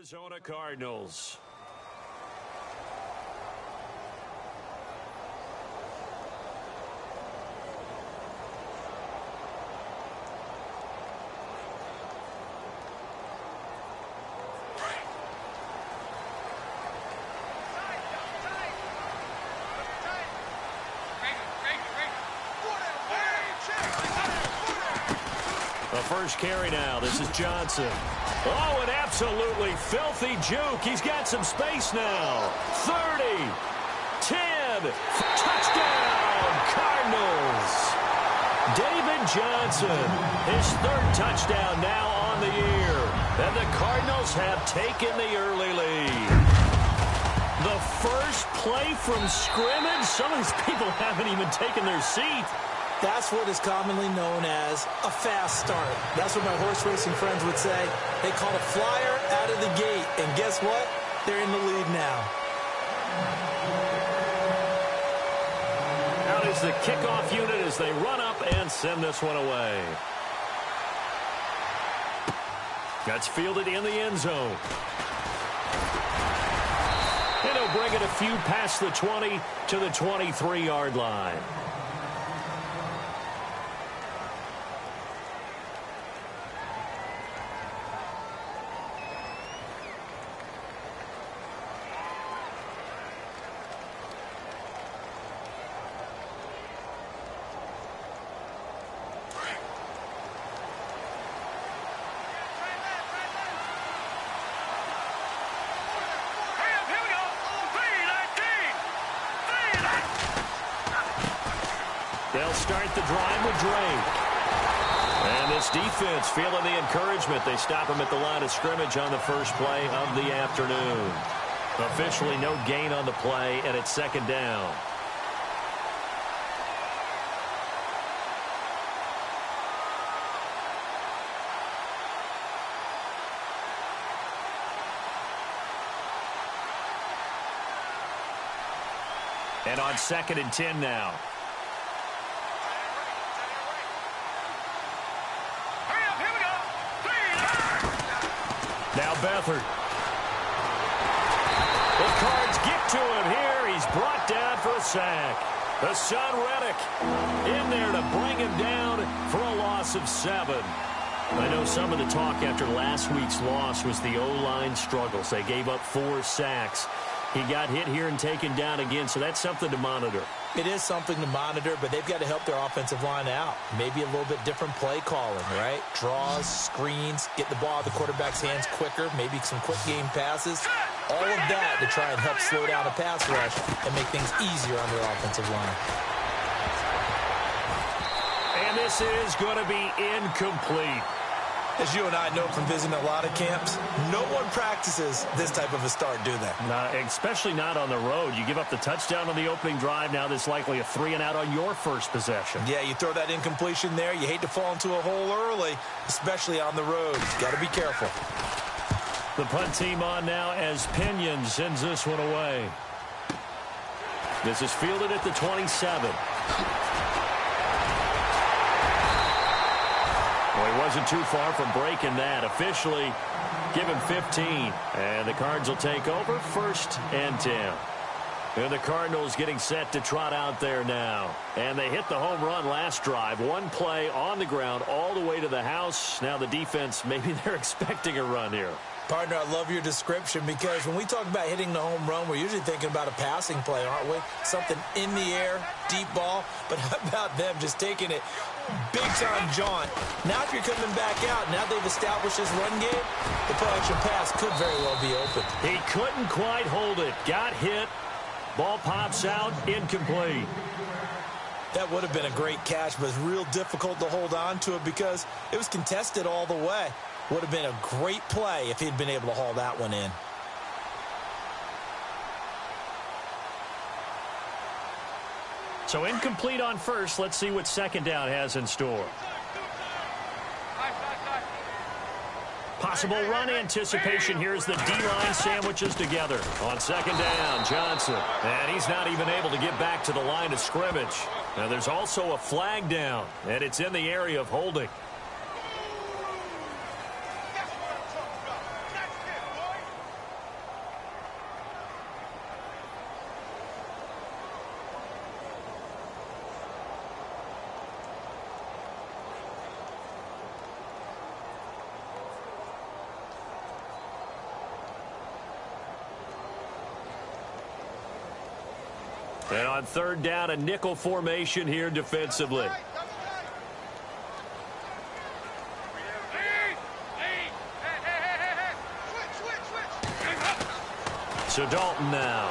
Arizona Cardinals. The first carry now. This is Johnson. Oh, an absolutely filthy juke. He's got some space now. 30, 10, touchdown, Cardinals. David Johnson, his third touchdown now on the year. And the Cardinals have taken the early lead. The first play from scrimmage. Some of these people haven't even taken their seat. That's what is commonly known as a fast start. That's what my horse racing friends would say. They call a flyer out of the gate. And guess what? They're in the lead now. Out is the kickoff unit as they run up and send this one away. That's fielded in the end zone. And he'll bring it a few past the 20 to the 23-yard line. They'll start the drive with Drake. And this defense feeling the encouragement. They stop him at the line of scrimmage on the first play of the afternoon. Officially no gain on the play, and it's second down. And on 2nd and 10 now. Now Beathard. The Cards get to him here. He's brought down for a sack. Hassan Reddick in there to bring him down for a loss of 7. I know some of the talk after last week's loss was the O-line struggles. They gave up 4 sacks. He got hit here and taken down again, so that's something to monitor. It is something to monitor, but they've got to help their offensive line out. Maybe a little bit different play calling, right? Draws, screens, get the ball out of the quarterback's hands quicker, maybe some quick game passes. All of that to try and help slow down a pass rush and make things easier on their offensive line. And this is going to be incomplete. As you and I know from visiting a lot of camps, no one practices this type of a start, do they? Especially not on the road. You give up the touchdown on the opening drive. Now there's likely a 3-and-out on your first possession. Yeah, you throw that incompletion there. You hate to fall into a hole early, especially on the road. Got to be careful. The punt team on now as Pinion sends this one away. This is fielded at the 27. Well, he wasn't too far from breaking that. Officially, give him 15. And the Cards will take over 1st and 10. And the Cardinals getting set to trot out there now. And they hit the home run last drive. One play on the ground all the way to the house. Now the defense, maybe they're expecting a run here. Partner, I love your description because when we talk about hitting the home run, we're usually thinking about a passing play, aren't we? Something in the air, deep ball. But how about them just taking it big-time jaunt? Now if you're coming back out, now they've established this run game, the play-action pass could very well be open. He couldn't quite hold it. Got hit. Ball pops out. Incomplete. That would have been a great catch, but it's real difficult to hold on to it because it was contested all the way. Would have been a great play if he'd been able to haul that one in. So incomplete on first. Let's see what second down has in store. Possible run anticipation. Here's the D-line sandwiches together. On second down, Johnson. And he's not even able to get back to the line of scrimmage. Now there's also a flag down, and it's in the area of holding. And on third down, a nickel formation here defensively. So Dalton now.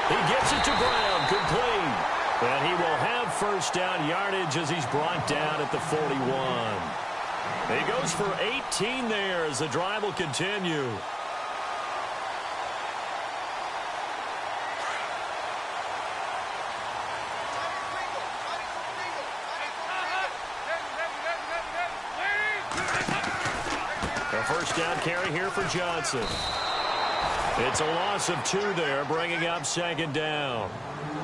He gets it to Brown, complete. And he will have first down yardage as he's brought down at the 41. He goes for 18 there as the drive will continue. A first down carry here for Johnson. It's a loss of 2 there, bringing up second down.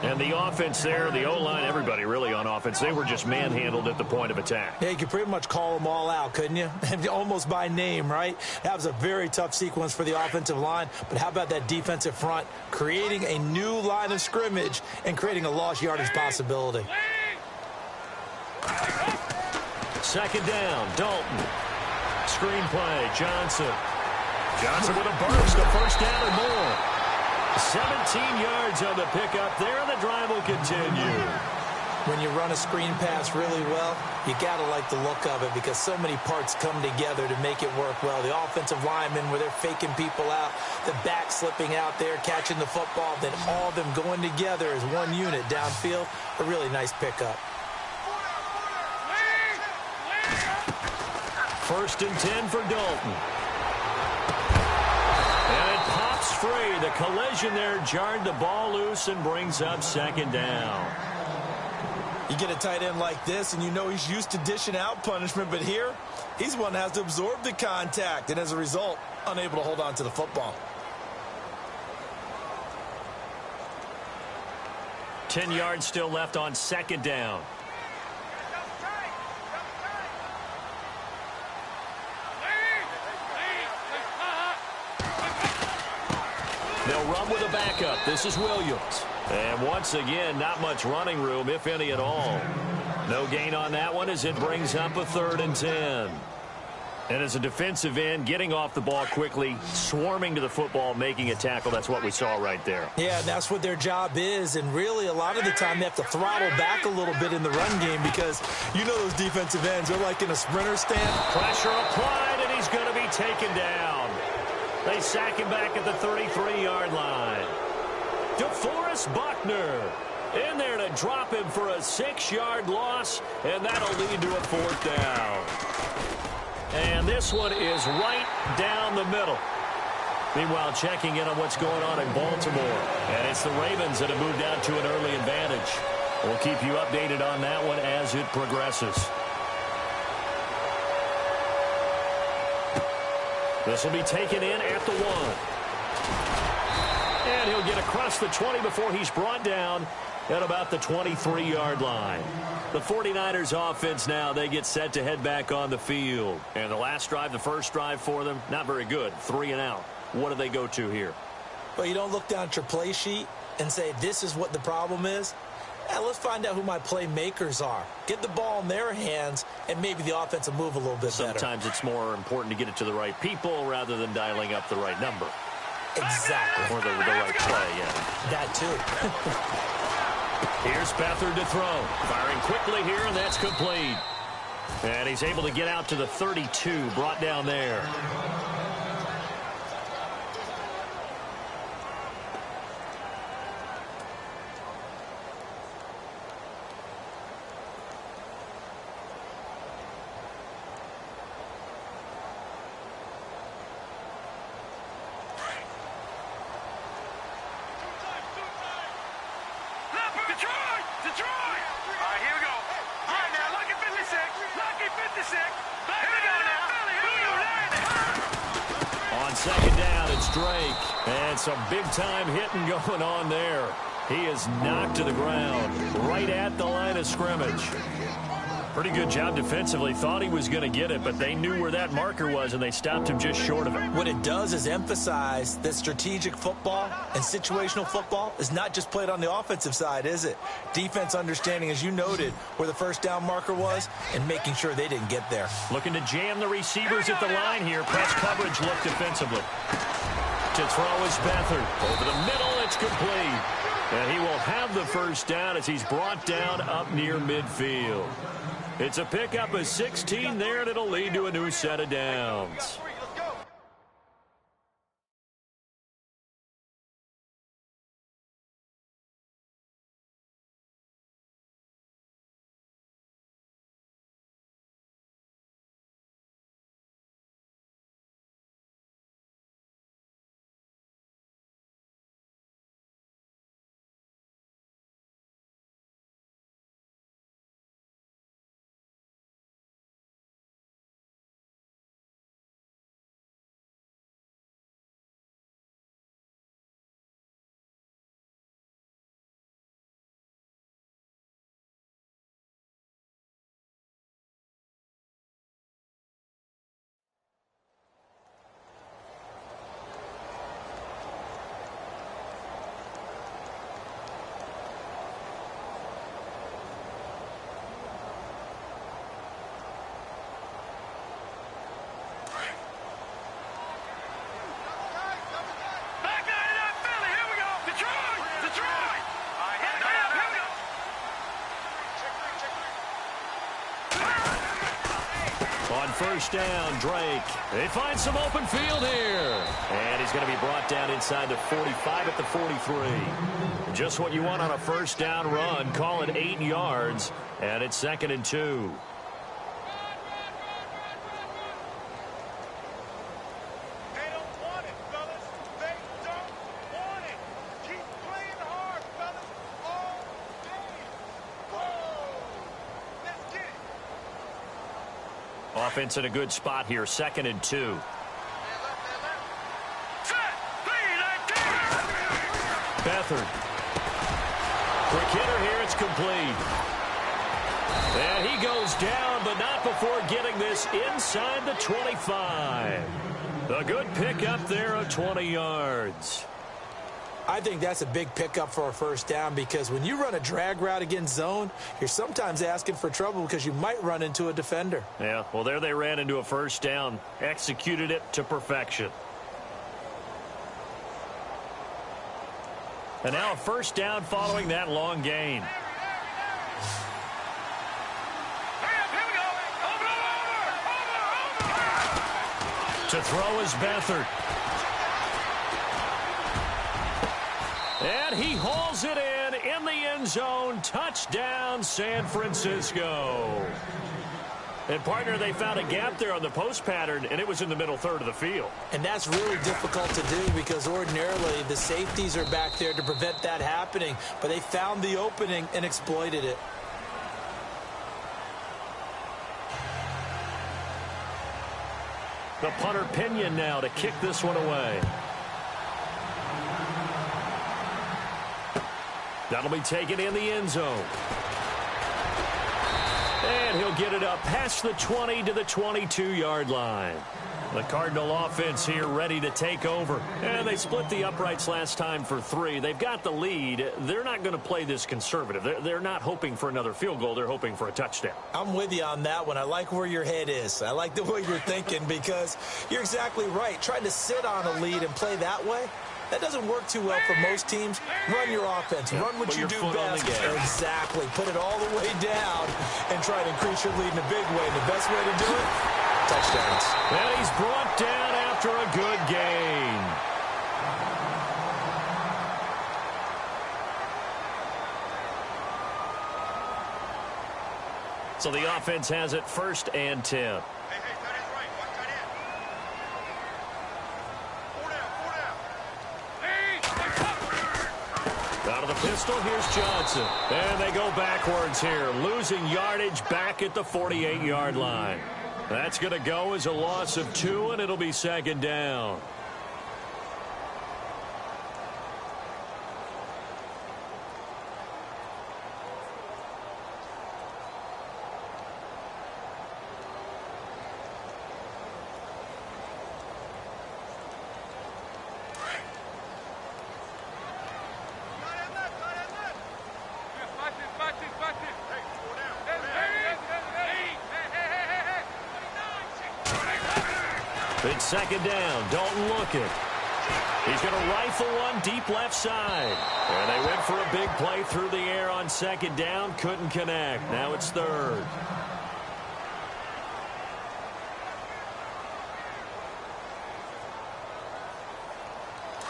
And the offense there, the O-line, everybody really on offense, they were just manhandled at the point of attack. Yeah, you could pretty much call them all out, couldn't you? Almost by name, right? That was a very tough sequence for the offensive line. But how about that defensive front creating a new line of scrimmage and creating a lost yardage possibility? Second down, Dalton. Screenplay, Johnson. Johnson with a burst, a first down or more. 17 yards on the pickup there, and the drive will continue. When you run a screen pass really well, you got to like the look of it because so many parts come together to make it work well. The offensive linemen, where they're faking people out, the back slipping out there, catching the football, then all of them going together as one unit downfield. A really nice pickup. First and 10 for Dalton. And it pops free. The collision there jarred the ball loose and brings up second down. You get a tight end like this, and you know he's used to dishing out punishment, but here, he's one that has to absorb the contact, and as a result, unable to hold on to the football. 10 yards still left on second down. They'll run with a backup. This is Williams. And once again, not much running room, if any at all. No gain on that one as it brings up a 3rd and 10. And as a defensive end, getting off the ball quickly, swarming to the football, making a tackle. That's what we saw right there. Yeah, that's what their job is. And really, a lot of the time, they have to throttle back a little bit in the run game because you know those defensive ends, they're like in a sprinter stand. Pressure applied, and he's going to be taken down. They sack him back at the 33-yard line. DeForest Buckner in there to drop him for a 6-yard loss, and that'll lead to a 4th down. And this one is right down the middle. Meanwhile, checking in on what's going on in Baltimore. And it's the Ravens that have moved out to an early advantage. We'll keep you updated on that one as it progresses. This will be taken in at the 1. And he'll get across the 20 before he's brought down at about the 23-yard line. The 49ers offense now, they get set to head back on the field. And the last drive, the first drive for them, not very good. 3 and out. What do they go to here? Well, you don't look down at your play sheet and say, this is what the problem is. Let's find out who my playmakers are. Get the ball in their hands, and maybe the offense will move a little bit better. Sometimes it's more important to get it to the right people rather than dialing up the right number. Exactly. Or the right play, yeah. That too. Here's Beathard to throw. Firing quickly here, and that's complete. And he's able to get out to the 32, brought down there. And some big-time hitting going on there. He is knocked to the ground right at the line of scrimmage. Pretty good job defensively. Thought he was going to get it, but they knew where that marker was, and they stopped him just short of it. What it does is emphasize that strategic football and situational football is not just played on the offensive side, is it? Defense understanding, as you noted, where the first down marker was and making sure they didn't get there. Looking to jam the receivers at the line here. Press coverage look defensively. To throw is Beathard. Over the middle, it's It's complete. And he will have the first down as he's brought down up near midfield. It's a pickup of 16 there, and it'll lead to a new set of downs. On first down, Drake. They find some open field here. And he's going to be brought down inside the 45 at the 43. Just what you want on a first down run. Call it 8 yards. And it's 2nd and 2. Offense in a good spot here, 2nd and 2. Beathard. Quick hitter here, it's complete. And he goes down, but not before getting this inside the 25. A good pickup there of 20 yards. I think that's a big pickup for a first down because when you run a drag route against zone, you're sometimes asking for trouble because you might run into a defender. Yeah, well, there they ran into a first down, executed it to perfection. And now a first down following that long gain. To throw is Beathard. And he hauls it in the end zone. Touchdown, San Francisco. And, partner, they found a gap there on the post pattern, and it was in the middle third of the field. And that's really difficult to do because ordinarily the safeties are back there to prevent that happening. But they found the opening and exploited it. The punter Pinion now to kick this one away. That'll be taken in the end zone. And he'll get it up past the 20 to the 22-yard line. The Cardinal offense here ready to take over. And they split the uprights last time for 3. They've got the lead. They're not going to play this conservative. They're not hoping for another field goal. They're hoping for a touchdown. I'm with you on that one. I like where your head is. I like the way you're thinking because you're exactly right. Trying to sit on a lead and play that way, that doesn't work too well for most teams. Run your offense. Yeah, run what you do best. Exactly. Put it all the way down and try to increase your lead in a big way. And the best way to do it, touchdowns. And he's brought down after a good gain. So the offense has it 1st and 10. Out of the pistol, here's Johnson. And they go backwards here, losing yardage back at the 48-yard line. That's going to go as a loss of 2, and it'll be 2nd down. It's 2nd down. Dalton looking. He's going to rifle one deep left side. And they went for a big play through the air on second down. Couldn't connect. Now it's third.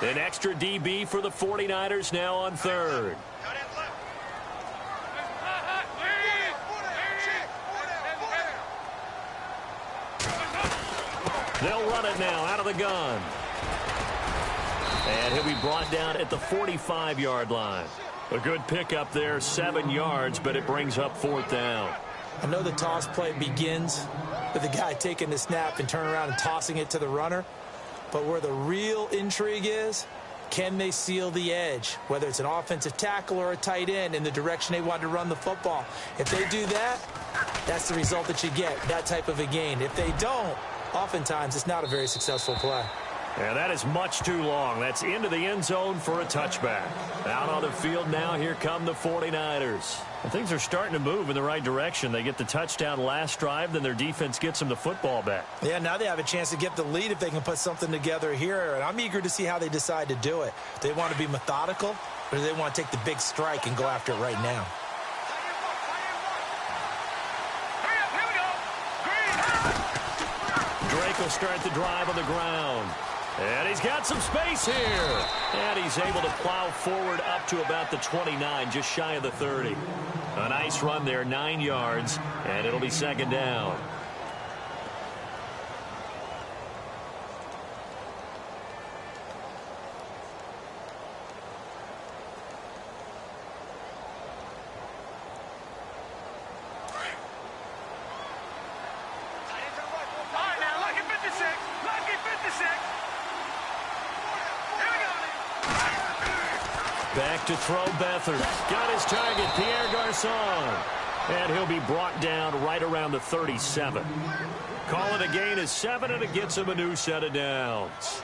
An extra DB for the 49ers now on third. They'll run it now out of the gun. And he'll be brought down at the 45-yard line. A good pickup there, 7 yards, but it brings up fourth down. I know the toss play begins with the guy taking the snap and turning around and tossing it to the runner. But where the real intrigue is, can they seal the edge, whether it's an offensive tackle or a tight end, in the direction they want to run the football? If they do that, that's the result that you get, that type of a gain. If they don't, oftentimes it's not a very successful play. And that is much too long. That's into the end zone for a touchback. Out on the field now, here come the 49ers. And things are starting to move in the right direction. They get the touchdown last drive, then their defense gets them the football back. Yeah, now they have a chance to get the lead if they can put something together here. And I'm eager to see how they decide to do it. Do they want to be methodical, or do they want to take the big strike and go after it right now? Drake will start the drive on the ground. And he's got some space here. And he's able to plow forward up to about the 29, just shy of the 30. A nice run there, 9 yards, and it'll be second down. Back to throw, Beathard. Got his target, Pierre Garçon. And he'll be brought down right around the 37. Call it a gain of 7, and it gets him a new set of downs.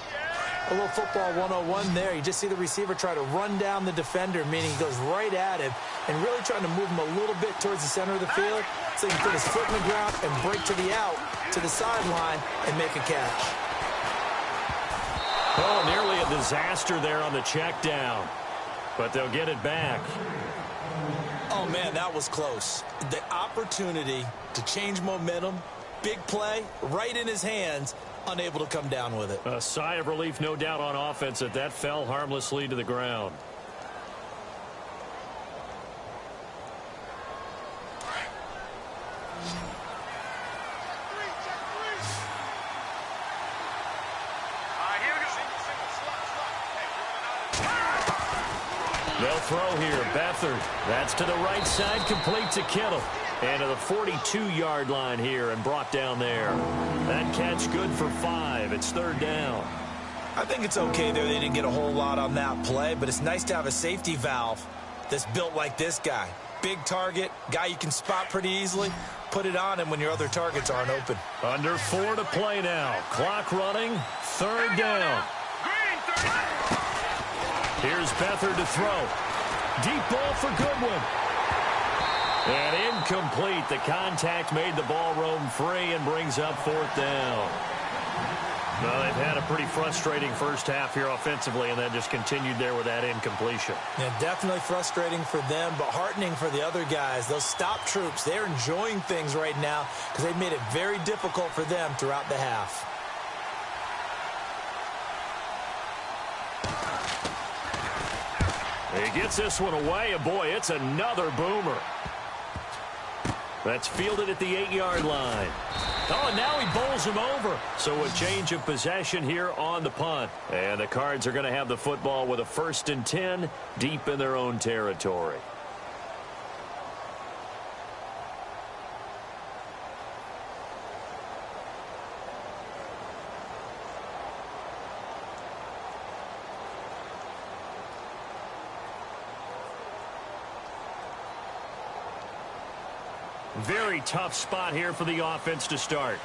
A little football 101 there. You just see the receiver try to run down the defender, meaning he goes right at him and really trying to move him a little bit towards the center of the field so he can put his foot in the ground and break to the out, to the sideline, and make a catch. Oh, nearly a disaster there on the check down. But they'll get it back. Oh, man, that was close. The opportunity to change momentum, big play, right in his hands, unable to come down with it. A sigh of relief, no doubt, on offense that that fell harmlessly to the ground. They'll throw here. Beathard. That's to the right side. Complete to Kittle. And to the 42-yard line here and brought down there. That catch good for 5. It's third down. I think it's okay there. They didn't get a whole lot on that play, but it's nice to have a safety valve that's built like this guy. Big target, guy you can spot pretty easily. Put it on him when your other targets aren't open. Under 4 to play now. Clock running. Third down. Here's Beathard to throw. Deep ball for Goodwin. And incomplete. The contact made the ball roam free and brings up fourth down. Well, they've had a pretty frustrating first half here offensively, and that just continued there with that incompletion. Yeah, definitely frustrating for them, but heartening for the other guys. Those stop troops, they're enjoying things right now because they've made it very difficult for them throughout the half. He gets this one away, and boy, it's another boomer. That's fielded at the 8-yard line. Oh, and now he bowls him over. So a change of possession here on the punt. And the Cards are going to have the football with a 1st and 10 deep in their own territory. Very tough spot here for the offense to start.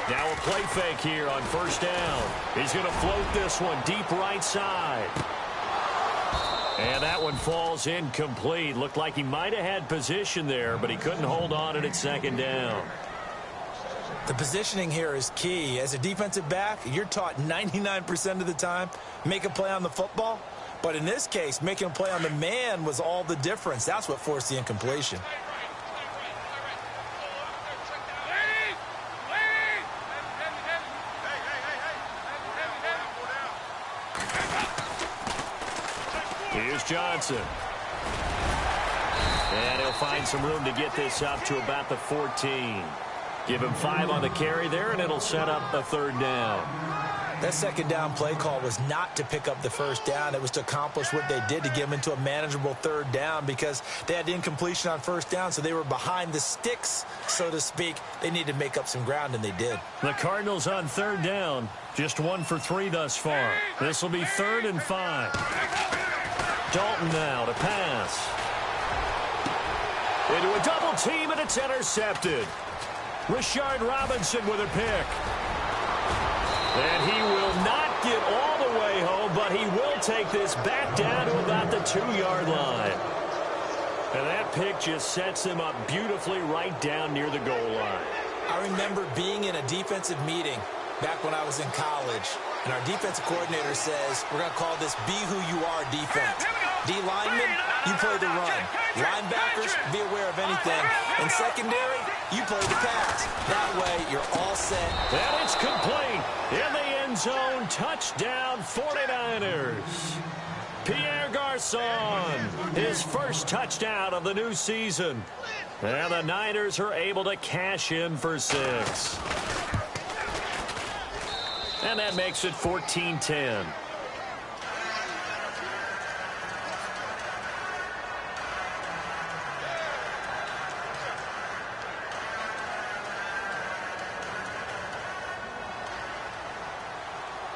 Now a play fake here on first down. He's going to float this one deep right side. And that one falls incomplete. Looked like he might have had position there, but he couldn't hold on at second down. The positioning here is key. As a defensive back, you're taught 99% of the time, make a play on the football. But in this case, making a play on the man was all the difference. That's what forced the incompletion. Here's Johnson. And he'll find some room to get this up to about the 14. Give him 5 on the carry there, and it'll set up a third down. That second down play call was not to pick up the first down. It was to accomplish what they did to get them into a manageable third down because they had incompletion on first down, so they were behind the sticks, so to speak. They needed to make up some ground, and they did. The Cardinals on third down, just 1 for 3 thus far. This will be 3rd and 5. Dalton now to pass. Into a double team, and it's intercepted. Rashard Robinson with a pick. And he will not get all the way home, but he will take this back down to about the 2-yard line. And that pick just sets him up beautifully right down near the goal line. I remember being in a defensive meeting back when I was in college, and our defensive coordinator says, we're going to call this Be Who You Are defense. D linemen, you play the run. Linebackers, be aware of anything. And secondary, you play the pass. That way, you're all set. And it's complete. In the end zone, touchdown 49ers. Pierre Garçon, his first touchdown of the new season. And the Niners are able to cash in for 6. And that makes it 14-10.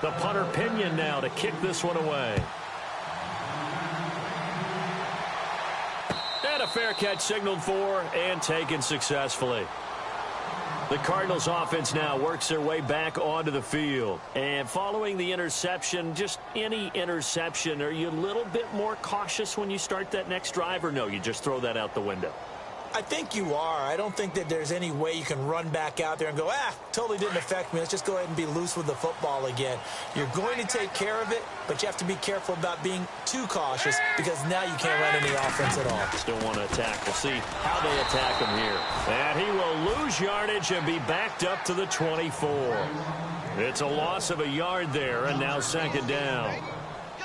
The punter Pinion now to kick this one away. And a fair catch signaled for and taken successfully. The Cardinals offense now works their way back onto the field. And following the interception, just any interception, are you a little bit more cautious when you start that next drive, or no, you just throw that out the window? I think you are. I don't think that there's any way you can run back out there and go, totally didn't affect me. Let's just go ahead and be loose with the football again. You're going to take care of it, but you have to be careful about being too cautious because now you can't run any offense at all. Still want to attack. We'll see how they attack him here. And he will lose yardage and be backed up to the 24. It's a loss of a yard there, and now second down.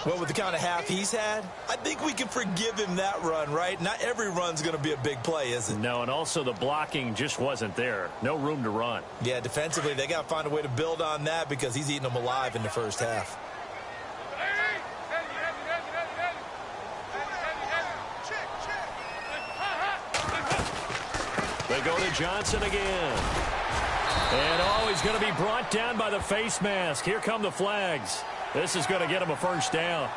Well, with the kind of half he's had, I think we can forgive him that run, right? Not every run's going to be a big play, is it? No, and also the blocking just wasn't there. No room to run. Yeah, defensively, they got to find a way to build on that because he's eating them alive in the first half. They go to Johnson again. And, he's going to be brought down by the face mask. Here come the flags. This is going to get him a first down.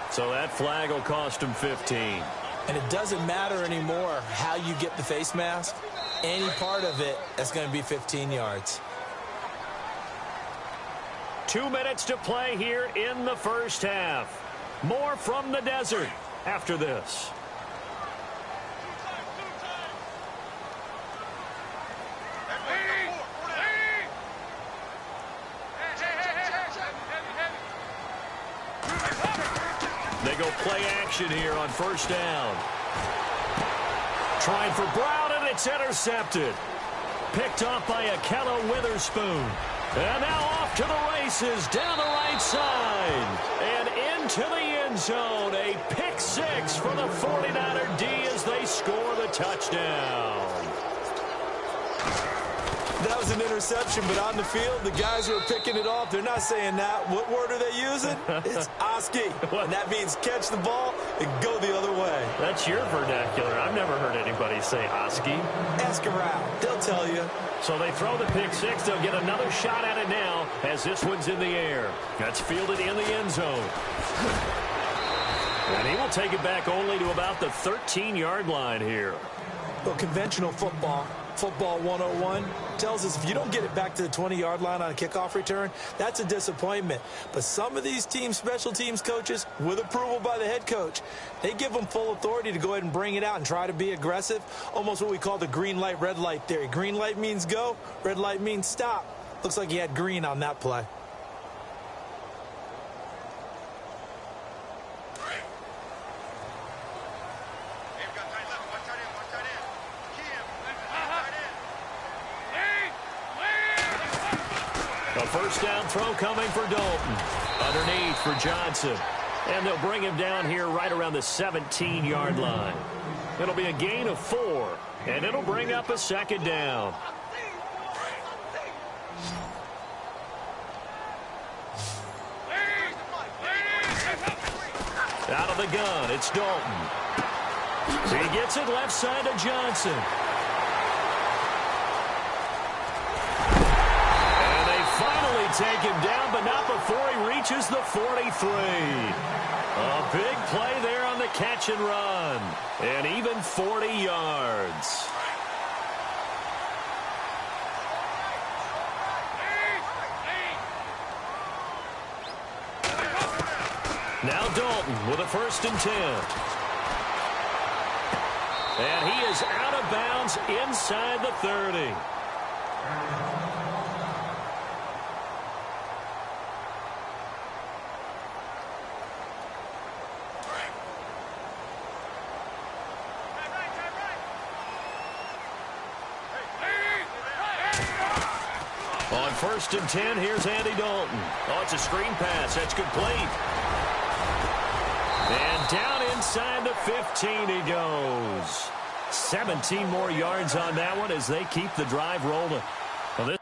So that flag will cost him 15. And it doesn't matter anymore how you get the face mask. Any part of it, that's going to be 15 yards. 2 minutes to play here in the first half. More from the desert after this. They go play action here on first down. Trying for Brown, and it's intercepted. Picked off by Akello Witherspoon. And now off to the races down the right side. And into the end zone. A pick 6 for the 49er D as they score the touchdown. That was an interception, but on the field, the guys who are picking it off, they're not saying that. What word are they using? It's Oski. And that means catch the ball and go the other way. That's your vernacular. I've never heard anybody say Oski. Ask around. They'll tell you. So they throw the pick 6. They'll get another shot at it now as this one's in the air. That's fielded in the end zone. And he will take it back only to about the 13-yard line here. Well, conventional football, Football 101 tells us if you don't get it back to the 20-yard line on a kickoff return, that's a disappointment. But some of these teams, special teams coaches, with approval by the head coach, they give them full authority to go ahead and bring it out and try to be aggressive, almost what we call the green light, red light theory. Green light means go, red light means stop. Looks like he had green on that play. A first down throw coming for Dalton. Underneath for Johnson. And they'll bring him down here right around the 17-yard line. It'll be a gain of 4, and it'll bring up a second down. Out of the gun, it's Dalton. He gets it left side to Johnson. Finally take him down, but not before he reaches the 43. A big play there on the catch and run. And even 40 yards. Now Dalton with a 1st and 10. And he is out of bounds inside the 30. On 1st and 10, here's Andy Dalton. Oh, it's a screen pass. That's complete. And down inside the 15 he goes. 17 more yards on that one as they keep the drive rolling. Well, this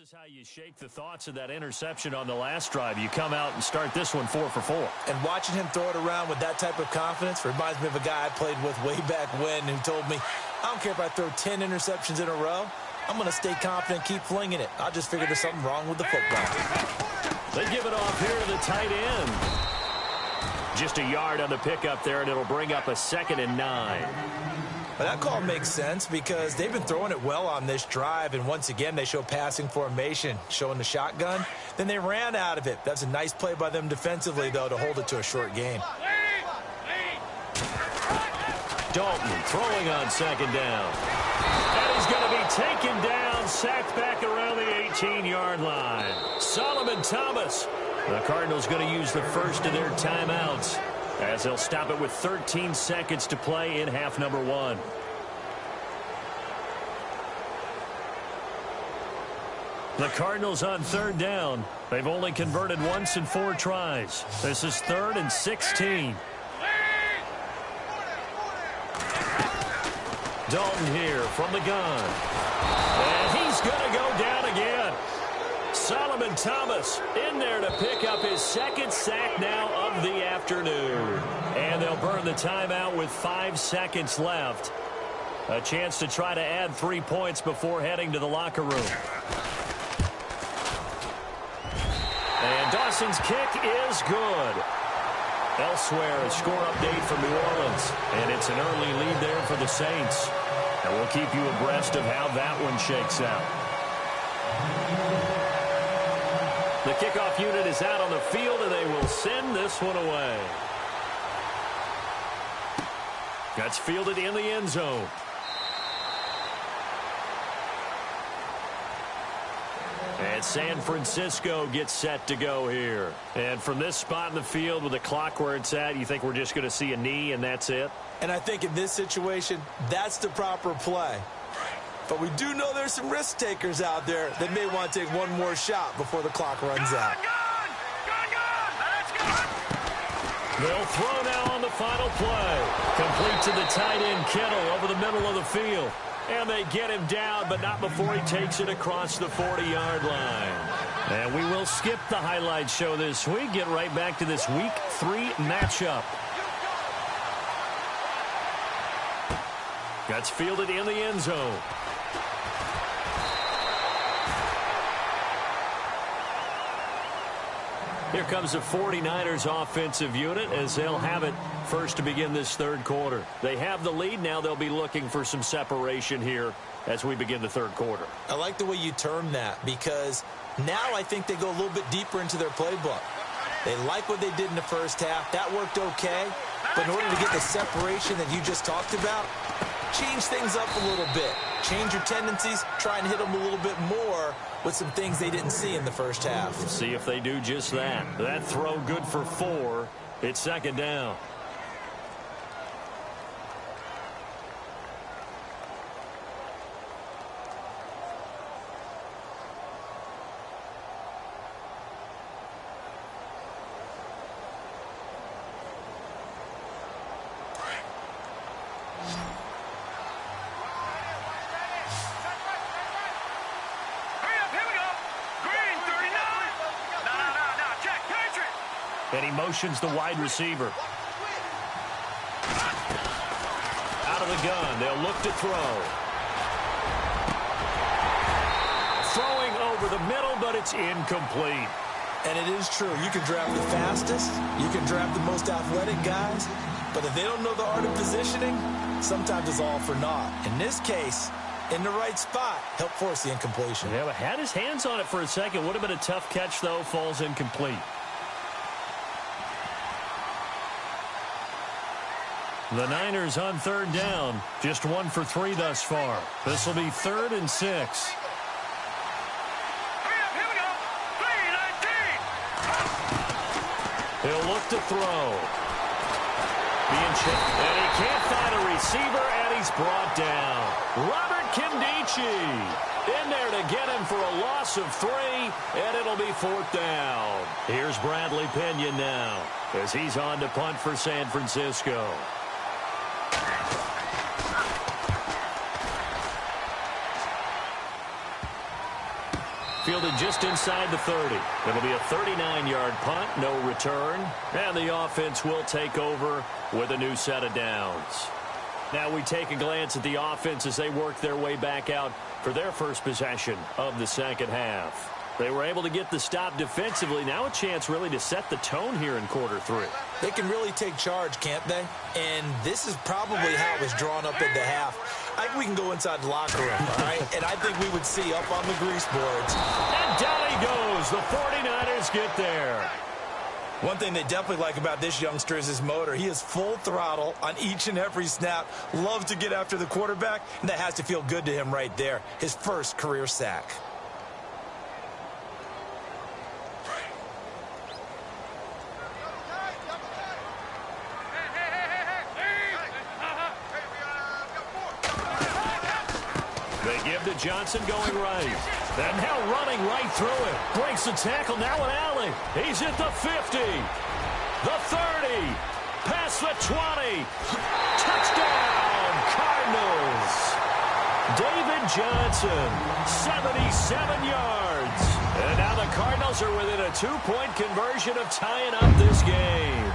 This is how you shake the thoughts of that interception on the last drive. You come out and start this one 4 for 4. And watching him throw it around with that type of confidence reminds me of a guy I played with way back when who told me, I don't care if I throw 10 interceptions in a row. I'm going to stay confident, keep flinging it. I just figured there's something wrong with the football. They give it off here to the tight end. Just a yard on the pickup there, and it'll bring up a 2nd and 9. But that call makes sense because they've been throwing it well on this drive, and once again they show passing formation, showing the shotgun. Then they ran out of it. That's a nice play by them defensively, though, to hold it to a short game. Dalton throwing on 2nd down. And he's going to be taken down, sacked back around the 18-yard line. Solomon Thomas. The Cardinals going to use the first of their timeouts, as they'll stop it with 13 seconds to play in half number 1. The Cardinals on 3rd down. They've only converted once in 4 tries. This is 3rd and 16. Dalton here from the gun. And he's going to go down again. Solomon Thomas in there to pick up his 2nd sack now of the afternoon. And they'll burn the timeout with 5 seconds left. A chance to try to add 3 points before heading to the locker room. And Dawson's kick is good. Elsewhere, a score update from New Orleans. And it's an early lead there for the Saints. And we'll keep you abreast of how that one shakes out. The kickoff unit is out on the field, and they will send this one away. That's fielded in the end zone. And San Francisco gets set to go here. And from this spot in the field with the clock where it's at, you think we're just going to see a knee and that's it? And I think in this situation, that's the proper play. But we do know there's some risk takers out there that may want to take one more shot before the clock runs out. They'll throw now on the final play. Complete to the tight end, Kittle, over the middle of the field. And they get him down, but not before he takes it across the 40-yard line. And we will skip the highlight show this week. Get right back to this Week 3 matchup. That's fielded in the end zone. Here comes the 49ers offensive unit as they'll have it first to begin this third quarter. They have the lead. Now they'll be looking for some separation here as we begin the third quarter. I like the way you term that because now I think they go a little bit deeper into their playbook. They like what they did in the first half. That worked okay. But in order to get the separation that you just talked about, change things up a little bit. Change your tendencies. Try and hit them a little bit more with some things they didn't see in the first half. Let's see if they do just that. That throw good for 4. It's second down. And he motions the wide receiver. Out of the gun. They'll look to throw. Throwing over the middle, but it's incomplete. And it is true. You can draft the fastest. You can draft the most athletic guys. But if they don't know the art of positioning, sometimes it's all for naught. In this case, in the right spot, help force the incompletion. Yeah, but had his hands on it for a second. Would have been a tough catch, though. Falls incomplete. The Niners on third down. Just 1 for 3 thus far. This will be 3rd and 6. He'll look to throw. Being checked. And he can't find a receiver, and he's brought down. Robert Kimdichie in there to get him for a loss of 3, and it'll be 4th down. Here's Bradley Pinion now as he's on to punt for San Francisco. Fielded just inside the 30. It'll be a 39-yard punt, no return. And the offense will take over with a new set of downs. Now we take a glance at the offense as they work their way back out for their first possession of the second half. They were able to get the stop defensively. Now a chance really to set the tone here in quarter 3. They can really take charge, can't they? And this is probably how it was drawn up at the half. I think we can go inside the locker room, all right? And I think we would see up on the grease boards. And down he goes. The 49ers get there. One thing they definitely like about this youngster is his motor. He is full throttle on each and every snap. Loves to get after the quarterback, and that has to feel good to him right there. His first career sack. To Johnson going right. And now running right through it. Breaks the tackle. Now an alley. He's at the 50. The 30. Past the 20. Touchdown, Cardinals. David Johnson, 77 yards. And now the Cardinals are within a 2-point conversion of tying up this game.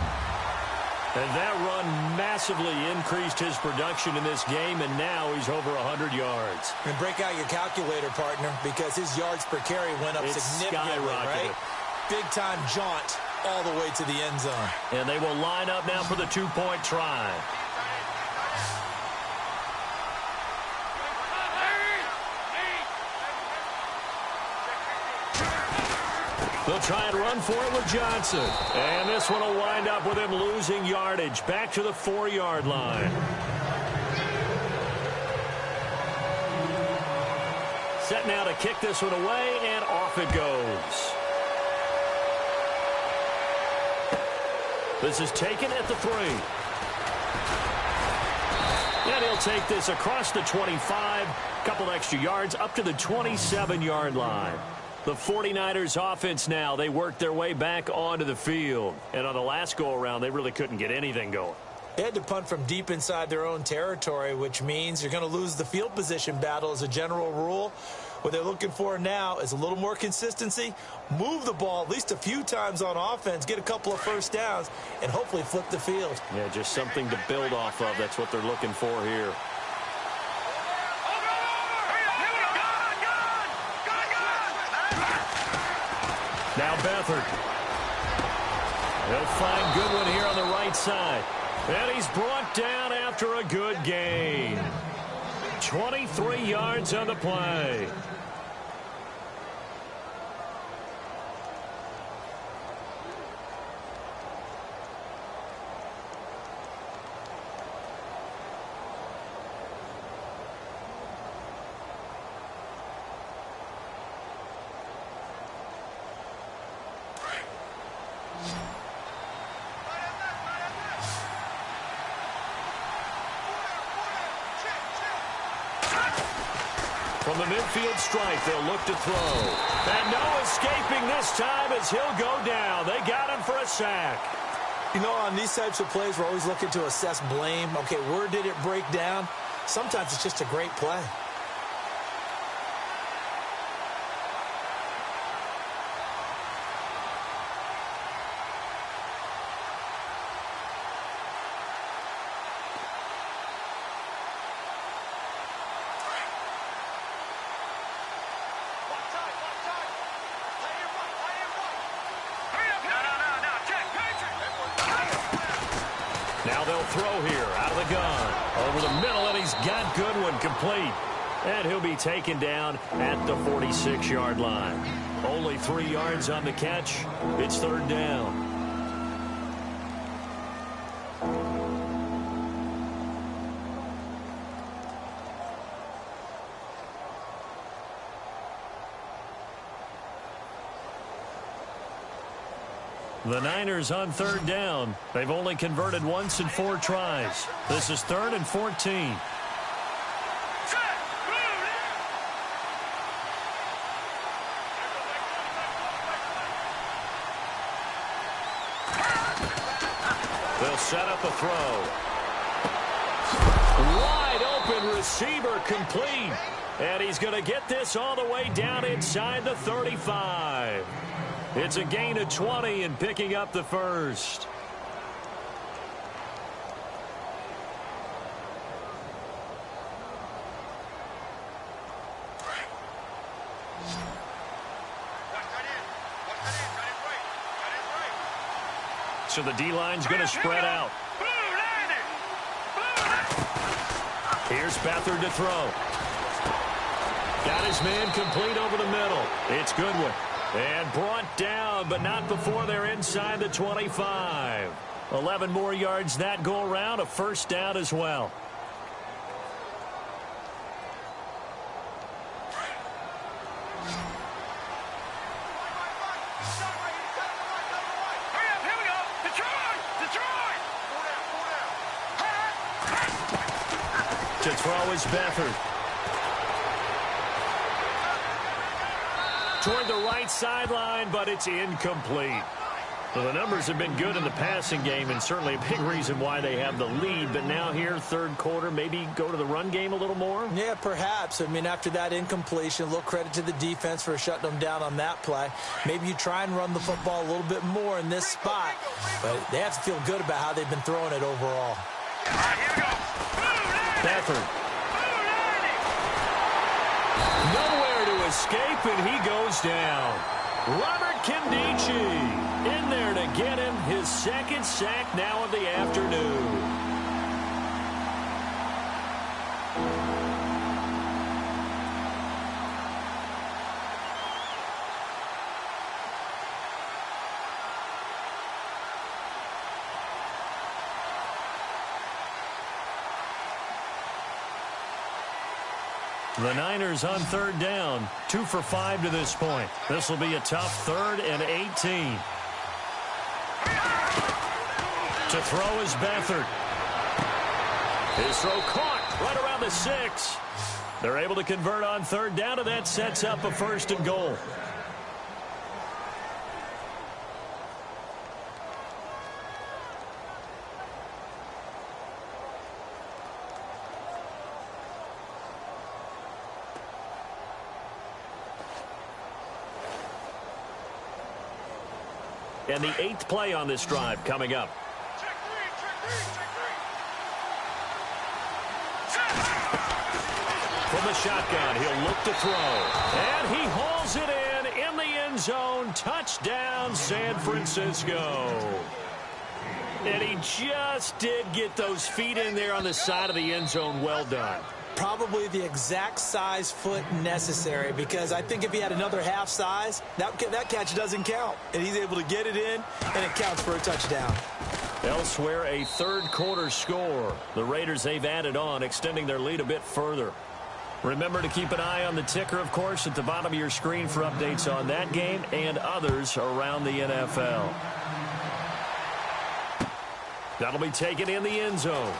And that run massively increased his production in this game, and now he's over 100 yards. And break out your calculator, partner, because his yards per carry went up significantly, right? Big-time jaunt all the way to the end zone. And they will line up now for the 2-point try. They'll try and run for it with Johnson. And this one will wind up with him losing yardage back to the 4-yard line. Set now to kick this one away, and off it goes. This is taken at the 3. And he'll they'll take this across the 25, a couple extra yards, up to the 27-yard line. The 49ers offense now, they work their way back onto the field. And on the last go-around, they really couldn't get anything going. They had to punt from deep inside their own territory, which means you're going to lose the field position battle as a general rule. What they're looking for now is a little more consistency, move the ball at least a few times on offense, get a couple of first downs, and hopefully flip the field. Yeah, just something to build off of. That's what they're looking for here. Now Beathard. He'll find Goodwin here on the right side. And he's brought down after a good gain. 23 yards on the play. From the midfield stripe, they'll look to throw. And no escaping this time as he'll go down. They got him for a sack. You know, on these types of plays, we're always looking to assess blame. Okay, where did it break down? Sometimes it's just a great play. Now they'll throw here out of the gun. Over the middle, and he's got Goodwin complete. And he'll be taken down at the 46-yard line. Only 3 yards on the catch. It's third down. The Niners on third down. They've only converted once in 4 tries. This is 3rd and 14. They'll set up a throw. Wide open receiver complete. And he's going to get this all the way down inside the 35. It's a gain of 20 and picking up the first. So the D-line's going to spread out. Here's Beathard to throw. Got his man complete over the middle. It's Goodwin. And brought down, but not before they're inside the 25. 11 more yards that go around, a first down as well. To throw is Beathard. Toward the right sideline, but it's incomplete. Well, the numbers have been good in the passing game, and certainly a big reason why they have the lead. But now here, third quarter, maybe go to the run game a little more? Yeah, perhaps. I mean, after that incompletion, a little credit to the defense for shutting them down on that play. Maybe you try and run the football a little bit more in this spot. But they have to feel good about how they've been throwing it overall. Beathard. Nowhere to escape, and he goes down. Robert Kimdichie in there to get him his second sack now of the afternoon. The Niners on third down, 2 for 5 to this point. This will be a tough 3rd and 18. To throw is Beathard. His throw caught, right around the 6. They're able to convert on third down, and that sets up a 1st and goal. And the 8th play on this drive coming up. From the shotgun, he'll look to throw. And he hauls it in the end zone. Touchdown, San Francisco. And he just did get those feet in there on the side of the end zone. Well done. Probably the exact size foot necessary, because I think if he had another half size, that catch doesn't count. And he's able to get it in, and it counts for a touchdown. Elsewhere, a third-quarter score. The Raiders, they've added on, extending their lead a bit further. Remember to keep an eye on the ticker, of course, at the bottom of your screen for updates on that game and others around the NFL. That'll be taken in the end zone.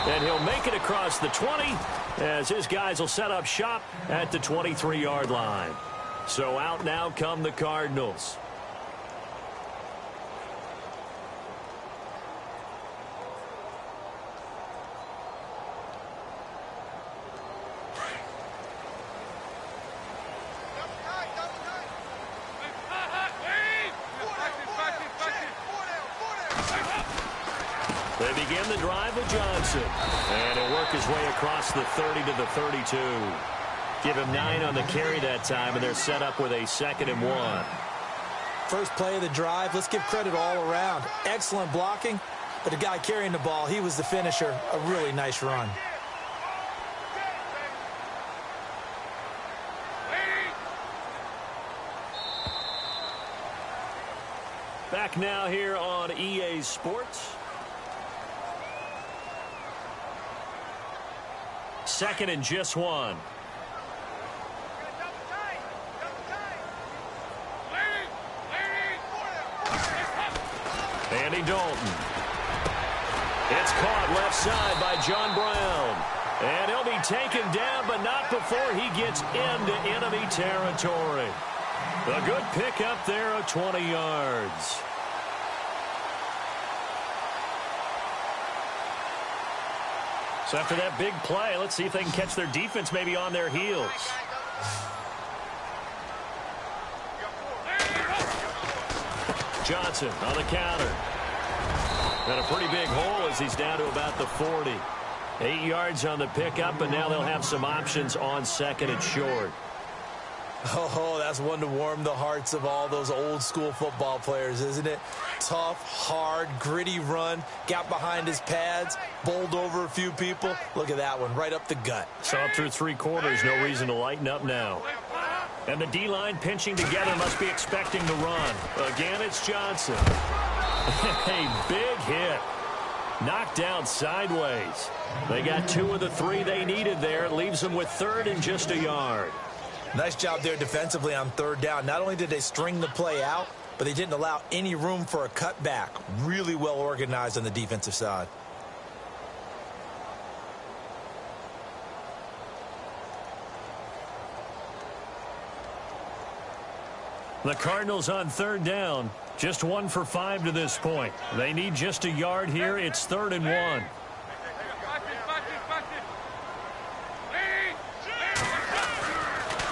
And he'll make it across the 20 as his guys will set up shop at the 23-yard line. So out now come the Cardinals. They begin the drive with Johnson. And he'll work his way across the 30 to the 32. Give him 9 on the carry that time, and they're set up with a 2nd and 1. First play of the drive, let's give credit all around. Excellent blocking, but the guy carrying the ball, he was the finisher. A really nice run. Back now here on EA Sports. 2nd and just 1. Andy Dalton. It's caught left side by John Brown. And he'll be taken down, but not before he gets into enemy territory. A good pickup there of 20 yards. So after that big play, let's see if they can catch their defense maybe on their heels. Johnson on the counter. Got a pretty big hole as he's down to about the 40. 8 yards on the pickup, and now they'll have some options on 2nd and short. Oh, that's one to warm the hearts of all those old school football players, isn't it? Tough, hard, gritty run, got behind his pads, bowled over a few people. Look at that one, right up the gut. Saw it through 3 quarters, no reason to lighten up now. And the D-line pinching together must be expecting the run. Again, it's Johnson. A big hit. Knocked down sideways. They got 2 of the 3 they needed there. It leaves them with 3rd and just a yard. Nice job there defensively on 3rd down. Not only did they string the play out, but they didn't allow any room for a cutback. Really well organized on the defensive side. The Cardinals on 3rd down. Just 1 for 5 to this point. They need just a yard here. It's 3rd and 1.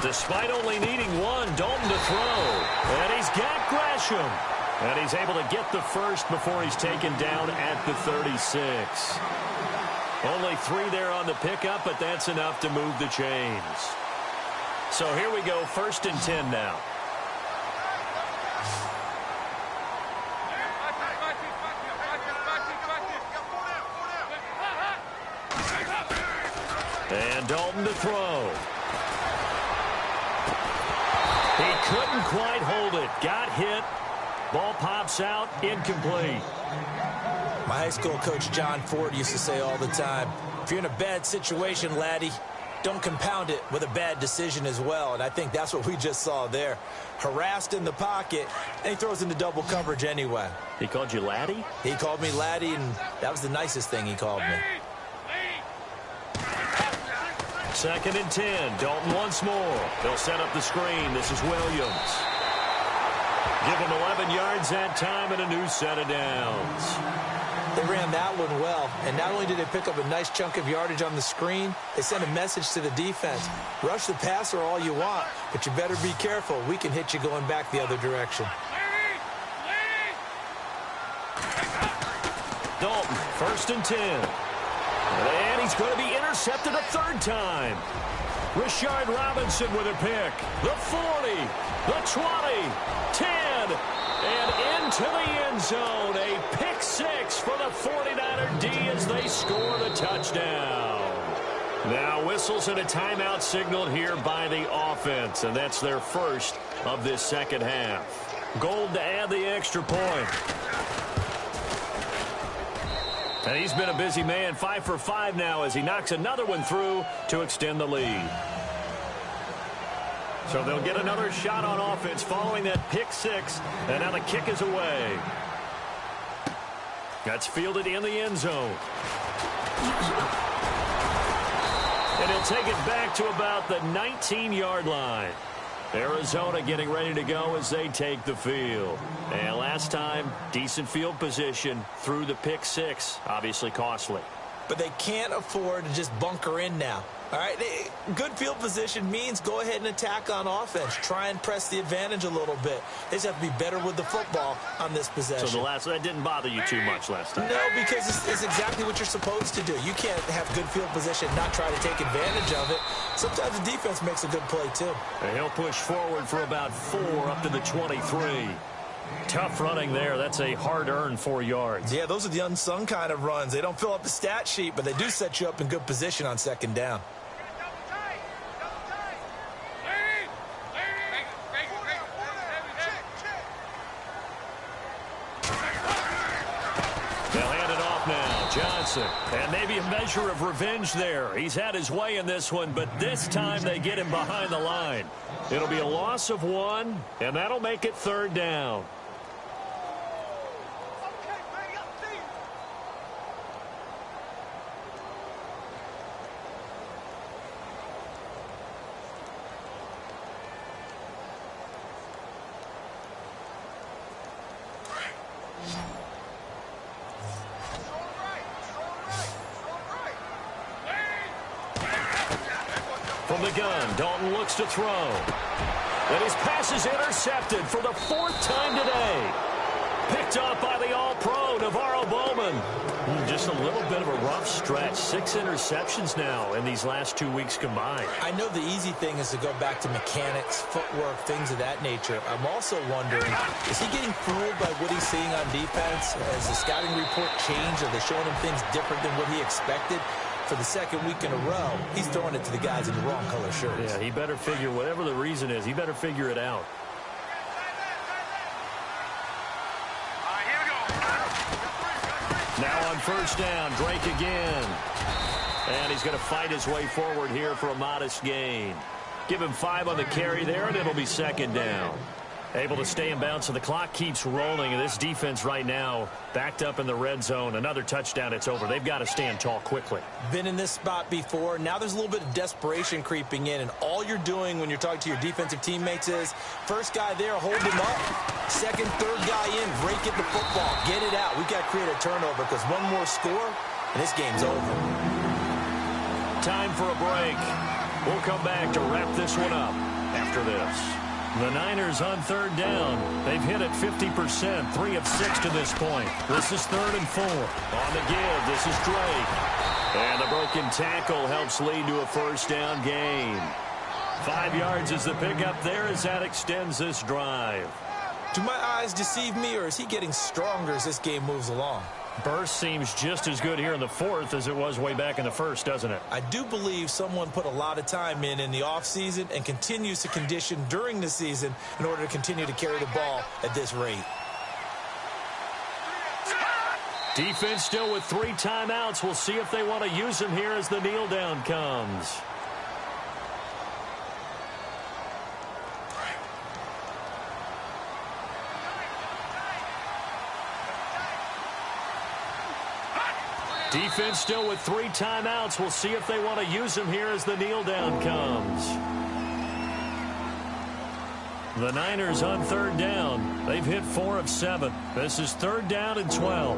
Despite only needing 1, Dalton to throw. And he's got Gresham. And he's able to get the first before he's taken down at the 36. Only 3 there on the pickup, but that's enough to move the chains. So here we go, 1st and 10 now. And Dalton to throw. He couldn't quite hold it. Got hit. Ball pops out. Incomplete. My high school coach, John Ford, used to say all the time, if you're in a bad situation, laddie, don't compound it with a bad decision as well. And I think that's what we just saw there. Harassed in the pocket, and he throws into double coverage anyway. He called you Laddie? He called me Laddie, and that was the nicest thing he called me. 2nd and 10. Dalton once more. They'll set up the screen. This is Williams. Give him 11 yards that time and a new set of downs. They ran that one well, and not only did they pick up a nice chunk of yardage on the screen, they sent a message to the defense. Rush the passer all you want, but you better be careful. We can hit you going back the other direction. Dalton, 1st and 10. And he's going to be intercepted a 3rd time. Rashard Robinson with a pick. The 40, the 20, 10, and into the end zone. A pick 6 for the 49er D as they score the touchdown. Now whistles and a timeout signaled here by the offense, and that's their first of this second half. Gold to add the extra point. And he's been a busy man, 5 for 5 now as he knocks another one through to extend the lead. So they'll get another shot on offense following that pick 6, and now the kick is away. That's fielded in the end zone. And he'll take it back to about the 19-yard line. Arizona getting ready to go as they take the field. And last time, decent field position through the pick 6. Obviously costly. But they can't afford to just bunker in now. All right, good field position means go ahead and attack on offense. Try and press the advantage a little bit. They just have to be better with the football on this possession. So that didn't bother you too much last time? No, because it's exactly what you're supposed to do. You can't have good field position and not try to take advantage of it. Sometimes the defense makes a good play, too. And he'll push forward for about 4 up to the 23. Tough running there. That's a hard-earned 4 yards. Yeah, those are the unsung kind of runs. They don't fill up the stat sheet, but they do set you up in good position on 2nd down. And maybe a measure of revenge there. He's had his way in this one, but this time they get him behind the line. It'll be a loss of 1, and that'll make it 3rd down. From the gun, Dalton looks to throw. And his pass is intercepted for the 4th time today. Picked off by the All-Pro, Navarro Bowman. Just a little bit of a rough stretch. 6 interceptions now in these last 2 weeks combined. I know the easy thing is to go back to mechanics, footwork, things of that nature. I'm also wondering, is he getting fooled by what he's seeing on defense? Has the scouting report changed? Are they showing him things different than what he expected? For the 2nd week in a row, he's throwing it to the guys in the wrong color shirts. Yeah, he better figure, whatever the reason is, he better figure it out. Here we go. Now on 1st down, Drake again. And he's going to fight his way forward here for a modest gain. Give him 5 on the carry there, and it'll be 2nd down. Able to stay in bounds, so the clock keeps rolling, and this defense right now backed up in the red zone. Another touchdown, it's over. They've got to stand tall quickly. Been in this spot before. Now there's a little bit of desperation creeping in, and all you're doing when you're talking to your defensive teammates is, first guy there, hold him up. 2nd, 3rd guy in, break it the football. Get it out. We've got to create a turnover because one more score, and this game's over. Time for a break. We'll come back to wrap this one up after this. The Niners on 3rd down. They've hit it 50%, 3 of 6 to this point. This is 3rd and 4. On the give, this is Drake. And the broken tackle helps lead to a 1st down gain. 5 yards is the pickup there as that extends this drive. Do my eyes deceive me, or is he getting stronger as this game moves along? Burst seems just as good here in the 4th as it was way back in the 1st, doesn't it? I do believe someone put a lot of time in the offseason and continues to condition during the season in order to continue to carry the ball at this rate. Defense still with 3 timeouts. We'll see if they want to use them here as the kneel down comes. Defense still with 3 timeouts. We'll see if they want to use them here as the kneel down comes. The Niners on 3rd down. They've hit 4 of 7. This is 3rd down and 12.